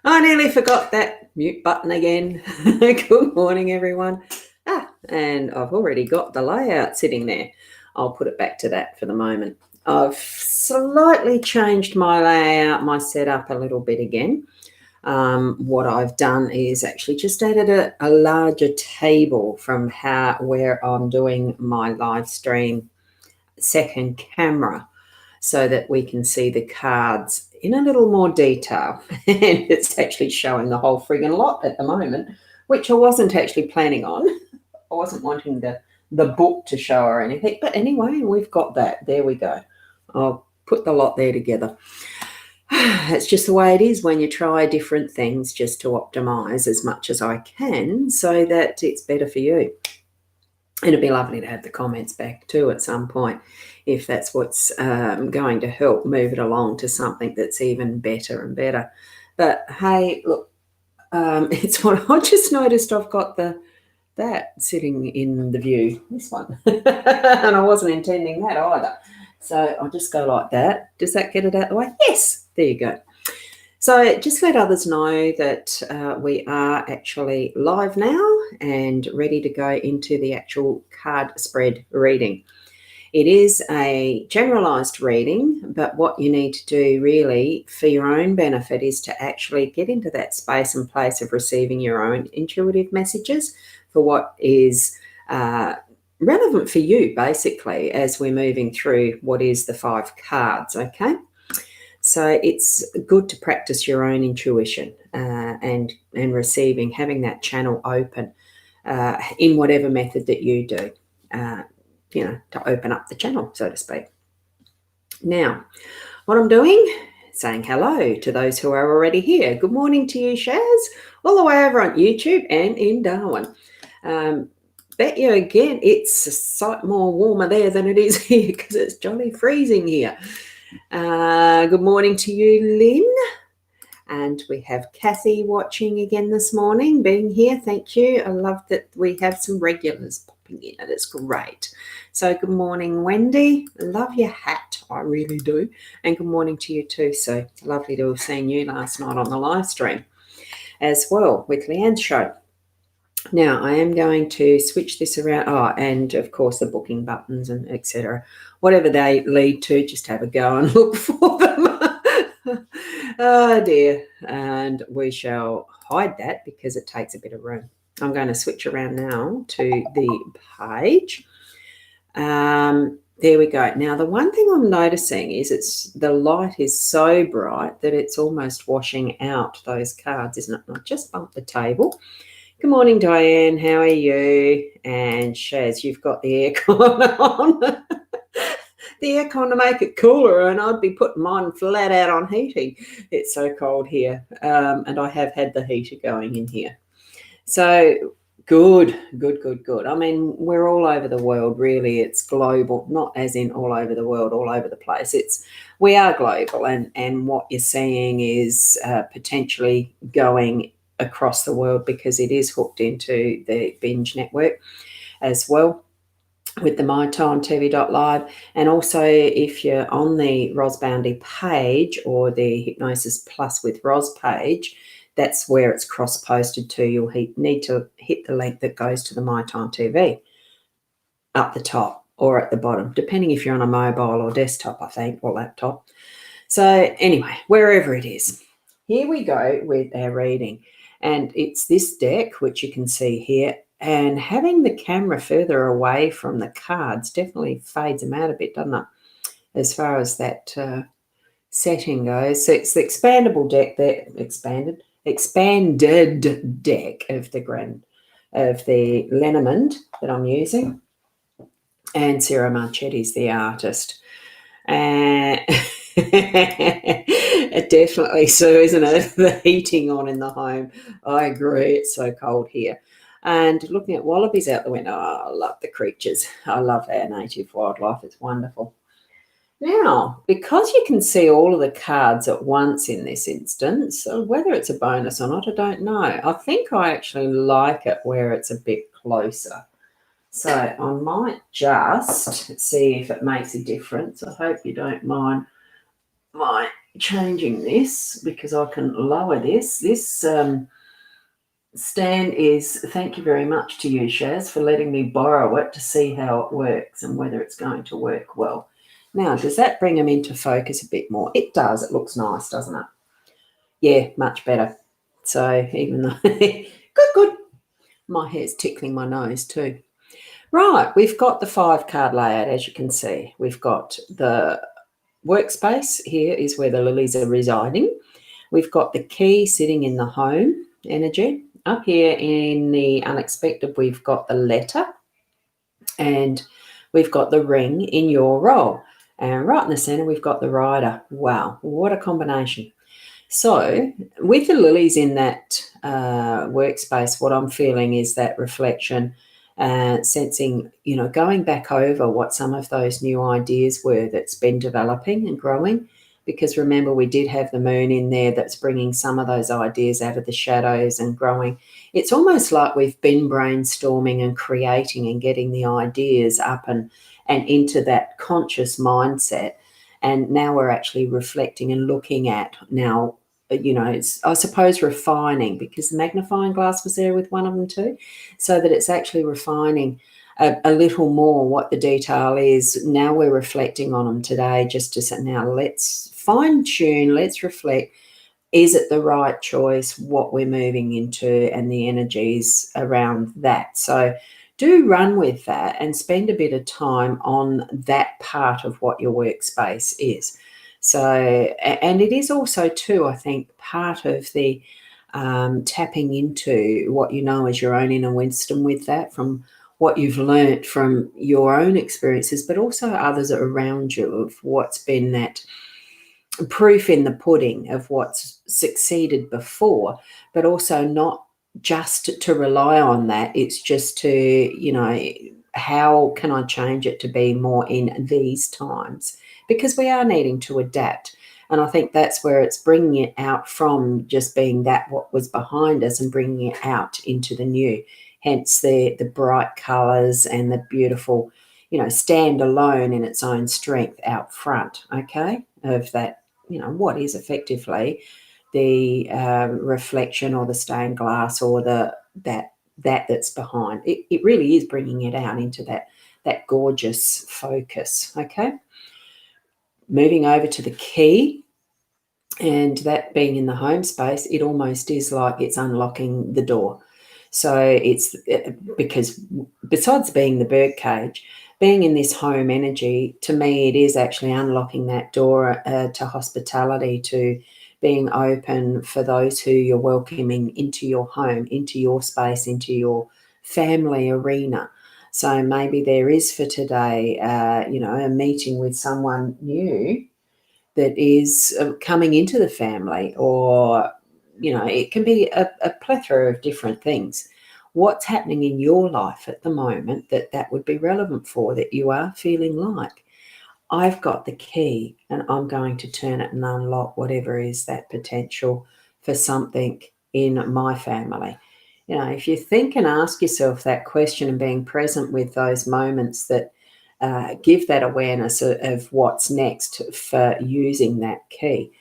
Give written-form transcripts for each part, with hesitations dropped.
I nearly forgot that mute button again. Good morning, everyone. And I've already got the layout sitting there. I'll put it back to that for the moment. I've slightly changed my layout, my setup a little bit again. What I've done is actually just added a larger table from where I'm doing my live stream second camera, so that we can see the cards in a little more detail. And it's actually showing the whole friggin' lot at the moment, which I wasn't actually planning on. I wasn't wanting the book to show or anything. But anyway, we've got that. There we go. I'll put the lot there together. It's just the way it is when you try different things, just to optimize as much as I can so that it's better for you. And it'd be lovely to have the comments back too at some point, if that's what's going to help move it along to something that's even better and better. But hey, look, it's what I just noticed. I've got that sitting in the view, this one, and I wasn't intending that either. So I'll just go like that. Does that get it out of the way? Yes, there you go. So just let others know that we are actually live now and ready to go into the actual card spread reading. It is a generalized reading, but what you need to do really for your own benefit is to actually get into that space and place of receiving your own intuitive messages for what is relevant for you, basically, as we're moving through what is the 5 cards, okay? So it's good to practice your own intuition and receiving, having that channel open in whatever method that you do, to open up the channel, so to speak. Now, what I'm doing, saying hello to those who are already here. Good morning to you, Shaz, all the way over on YouTube and in Darwin. Bet you again, it's a sight more warmer there than it is here because it's jolly freezing here. Good morning to you, Lynn. And we have Kathy watching again this morning, being here. Thank you. I love that we have some regulars popping in. That is great. So good morning, Wendy. Love your hat. I really do. And good morning to you too, Sue. Lovely to have seen you last night on the live stream as well with Leanne's show. Now, I am going to switch this around. Oh, and of course the booking buttons and etc. Whatever they lead to, just have a go and look for them. Oh dear. And we shall hide that because it takes a bit of room. I'm going to switch around now to the page. There we go. Now, the one thing I'm noticing is the light is so bright that it's almost washing out those cards, isn't it? I'll just bump the table. Good morning, Diane. How are you? And Shaz, you've got the aircon on. The aircon to make it cooler, and I'd be putting mine flat out on heating. It's so cold here, and I have had the heater going in here. So good. I mean, we're all over the world, really. It's global, not as in all over the world, all over the place. We are global, and what you're seeing is potentially going across the world because it is hooked into the Binge network as well with the mytimetv.live. And also, if you're on the Boundy page or the Hypnosis Plus with Ros page, that's where it's cross-posted to. You'll need to hit the link that goes to the My Time TV up the top or at the bottom, depending if you're on a mobile or desktop, I think, or laptop. So anyway, wherever it is, here we go with our reading. And it's this deck, which you can see here. And having the camera further away from the cards definitely fades them out a bit, doesn't it? As far as that setting goes. So it's the expandable deck there, expanded deck of the Lenormand that I'm using. And Sarah Marchetti's the artist. And it definitely so, isn't it? The heating on in the home. I agree. It's so cold here. And looking at wallabies out the window, I love the creatures. I love our native wildlife. It's wonderful. Now, because you can see all of the cards at once in this instance, whether it's a bonus or not, I don't know. I think I actually like it where it's a bit closer. So I might just see if it makes a difference. I hope you don't mind my changing this because I can lower this. This stand is, thank you very much to you, Shaz, for letting me borrow it to see how it works and whether it's going to work well. Now, does that bring them into focus a bit more? It does. It looks nice, doesn't it? Yeah, much better. So even though, good. My hair's tickling my nose too. Right, we've got the 5-card layout, as you can see. We've got the workspace. Here is where the lilies are residing. We've got the key sitting in the home energy. Up here in the unexpected, we've got the letter, and we've got the ring in your role. And right in the center, we've got the rider. Wow, what a combination. So with the lilies in that workspace, what I'm feeling is that reflection, sensing, going back over what some of those new ideas were that's been developing and growing. Because remember, we did have the moon in there that's bringing some of those ideas out of the shadows and growing. It's almost like we've been brainstorming and creating and getting the ideas up and into that conscious mindset. And now we're actually reflecting and looking at now, it's, I suppose, refining, because the magnifying glass was there with one of them too, so that it's actually refining a little more what the detail is. Now we're reflecting on them today, just to say, now let's fine tune, let's reflect. Is it the right choice, what we're moving into, and the energies around that? So do run with that and spend a bit of time on that part of what your workspace is. So, and it is also too, I think, part of the tapping into what you know as your own inner wisdom with that, from what you've learnt from your own experiences, but also others around you, of what's been that proof in the pudding of what's succeeded before, but also not just to rely on that. It's just to, how can I change it to be more in these times? Because we are needing to adapt. And I think that's where it's bringing it out from just being that what was behind us and bringing it out into the new. Hence the bright colours and the beautiful, stand alone in its own strength out front, okay, of that, what is effectively the reflection or the stained glass or that's behind. It really is bringing it out into that gorgeous focus, okay? Moving over to the key, and that being in the home space, it almost is like it's unlocking the door. So it's because besides being the bird cage, being in this home energy, to me, it is actually unlocking that door to hospitality, to being open for those who you're welcoming into your home, into your space, into your family arena. So maybe there is for today, a meeting with someone new that is coming into the family, or it can be a plethora of different things. What's happening in your life at the moment that would be relevant for, that you are feeling like, I've got the key and I'm going to turn it and unlock whatever is that potential for something in my family. If you think and ask yourself that question and being present with those moments that give that awareness of what's next for using that key,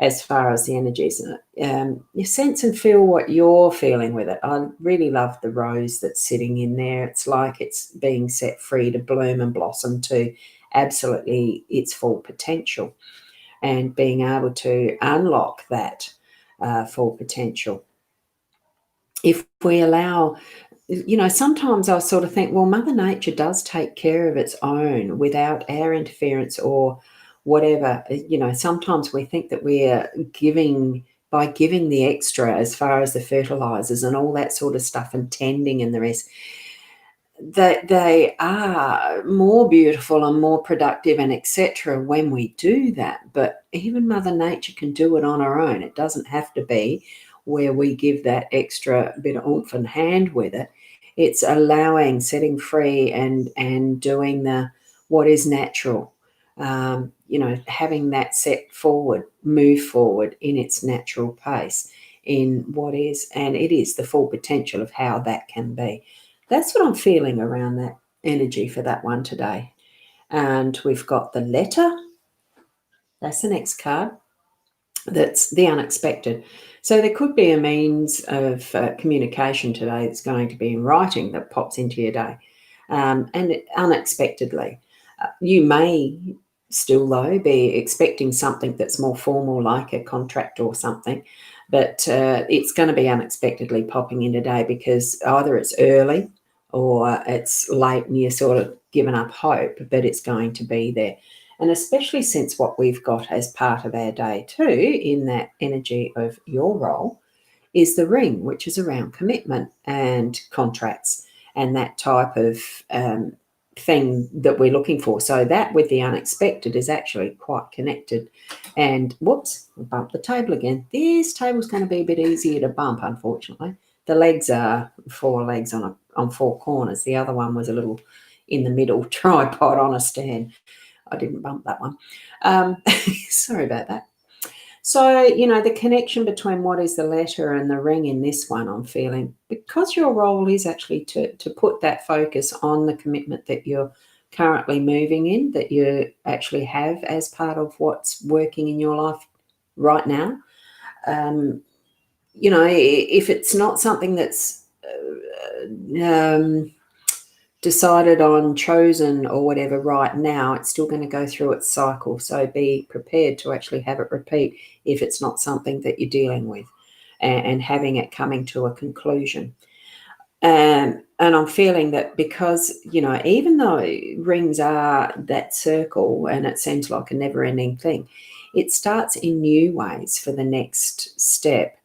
as far as the energies, you sense and feel what you're feeling with it. I really love the rose that's sitting in there. It's like it's being set free to bloom and blossom to absolutely its full potential, and being able to unlock that full potential. If we allow, sometimes I sort of think, well, Mother Nature does take care of its own without our interference or whatever. Sometimes we think that we are giving, by giving the extra as far as the fertilizers and all that sort of stuff and tending and the rest, that they are more beautiful and more productive and etc. when we do that. But even Mother Nature can do it on her own. It doesn't have to be where we give that extra bit of oomph and hand with it. It's allowing, setting free, and doing the what is natural. Having that set forward, move forward in its natural pace, in what is, and it is the full potential of how that can be. That's what I'm feeling around that energy for that one today. And we've got the letter. That's the next card. that's the unexpected. So there could be a means of communication today that's going to be in writing that pops into your day, and unexpectedly. You may still, though, be expecting something that's more formal, like a contract or something, but it's going to be unexpectedly popping in today because either it's early or it's late and you're sort of given up hope, but it's going to be there. And especially since what we've got as part of our day too, in that energy of your role, is the ring, which is around commitment and contracts and that type of thing that we're looking for. So that with the unexpected is actually quite connected. And whoops, I bumped the table again. This table's going to be a bit easier to bump, unfortunately. The legs are 4 legs on 4 corners. The other one was a little in the middle tripod on a stand. I didn't bump that one. Sorry about that. So, the connection between what is the letter and the ring in this one, I'm feeling, because your role is actually to put that focus on the commitment that you're currently moving in, that you actually have as part of what's working in your life right now. If it's not something that's decided on, chosen or whatever right now, it's still going to go through its cycle. So be prepared to actually have it repeat if it's not something that you're dealing with, and having it coming to a conclusion. And I'm feeling that because, even though rings are that circle and it seems like a never-ending thing, it starts in new ways for the next step.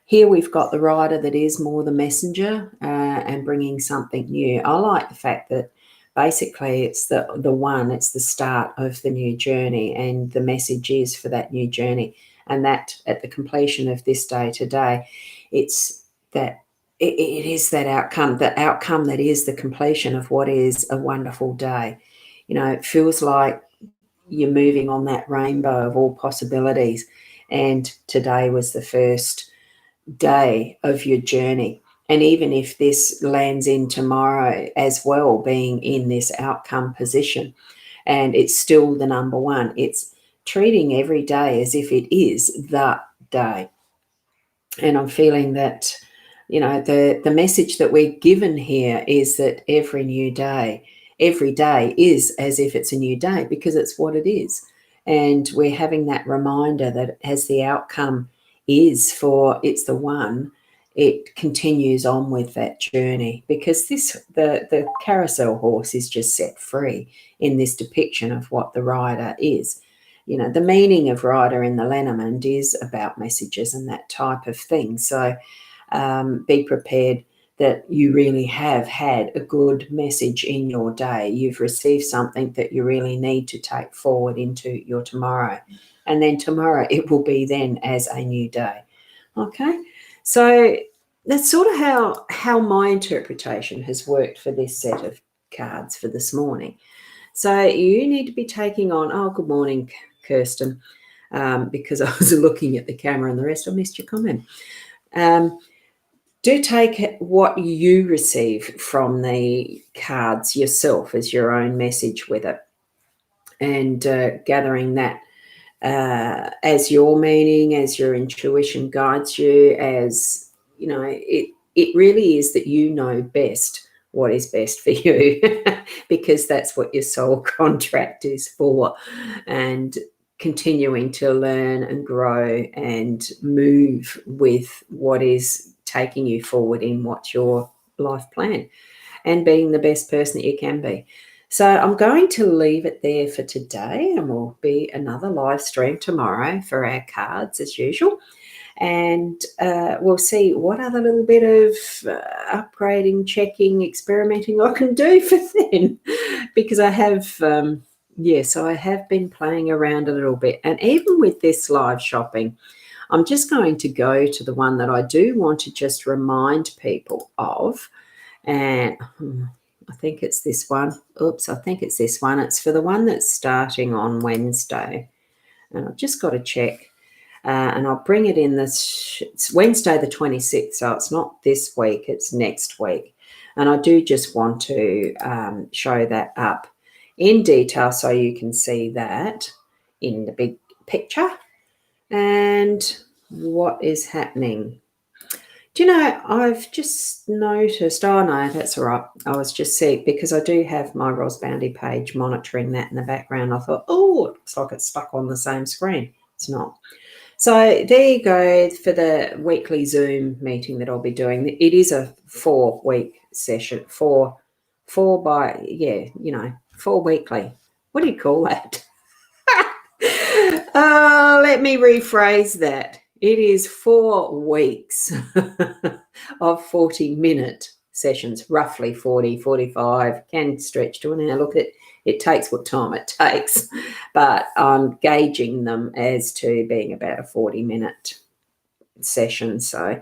Here we've got the rider that is more the messenger and bringing something new. I like the fact that basically it's the one, it's the start of the new journey, and the message is for that new journey. And that at the completion of this day today, it's that it is that outcome that is the completion of what is a wonderful day. It feels like you're moving on that rainbow of all possibilities. And today was the first day of your journey. And even if this lands in tomorrow as well, being in this outcome position, and it's still the number one, it's treating every day as if it is that day. And I'm feeling that, the message that we're given here is that every day is as if it's a new day, because it's what it is. And we're having that reminder that as the outcome is for it's the one, it continues on with that journey, because the carousel horse is just set free in this depiction of what the rider is. The meaning of rider in the Lenormand is about messages and that type of thing. So be prepared that you really have had a good message in your day. You've received something that you really need to take forward into your tomorrow. And then tomorrow it will be then as a new day. Okay? So that's sort of how my interpretation has worked for this set of cards for this morning. So you need to be taking on, oh, good morning, Kirsten, because I was looking at the camera and the rest, I missed your comment. Do take what you receive from the cards yourself as your own message with it, and gathering that as your meaning, as your intuition guides you, as it really is that you know best what is best for you, because that's what your soul contract is for. And continuing to learn and grow and move with what is taking you forward in what's your life plan, and being the best person that you can be. So I'm going to leave it there for today, and we'll be another live stream tomorrow for our cards as usual. And we'll see what other little bit of upgrading, checking, experimenting I can do for then, because I have, so I have been playing around a little bit. And even with this live shopping, I'm just going to go to the one that I do want to just remind people of. And I think it's this one. Oops, I think it's this one. It's for the one that's starting on Wednesday. And I've just got to check. And I'll bring it in it's Wednesday the 26th, so it's not this week, it's next week. And I do just want to show that up in detail so you can see that in the big picture. And what is happening? Do you know, I've just noticed, oh no, that's all right. I was just seeing, because I do have my Boundy page monitoring that in the background. I thought, oh, it looks like it's stuck on the same screen. It's not. So there you go for the weekly Zoom meeting that I'll be doing. It is a 4-week session, four weekly. What do you call that? Let me rephrase that. It is 4 weeks of 40-minute sessions, roughly 40, 45, can stretch to an hour. Look, it takes what time it takes, but I'm gauging them as to being about a 40-minute session. So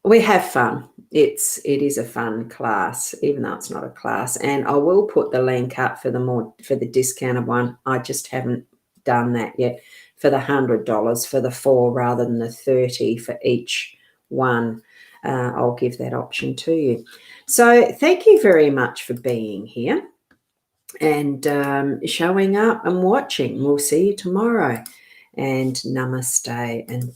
we have fun. It is a fun class, even though it's not a class. And I will put the link up for the discounted one. I just haven't done that yet, for the $100 for the 4 rather than the $30 for each one. I'll give that option to you. So thank you very much for being here and showing up and watching. We'll see you tomorrow. And namaste until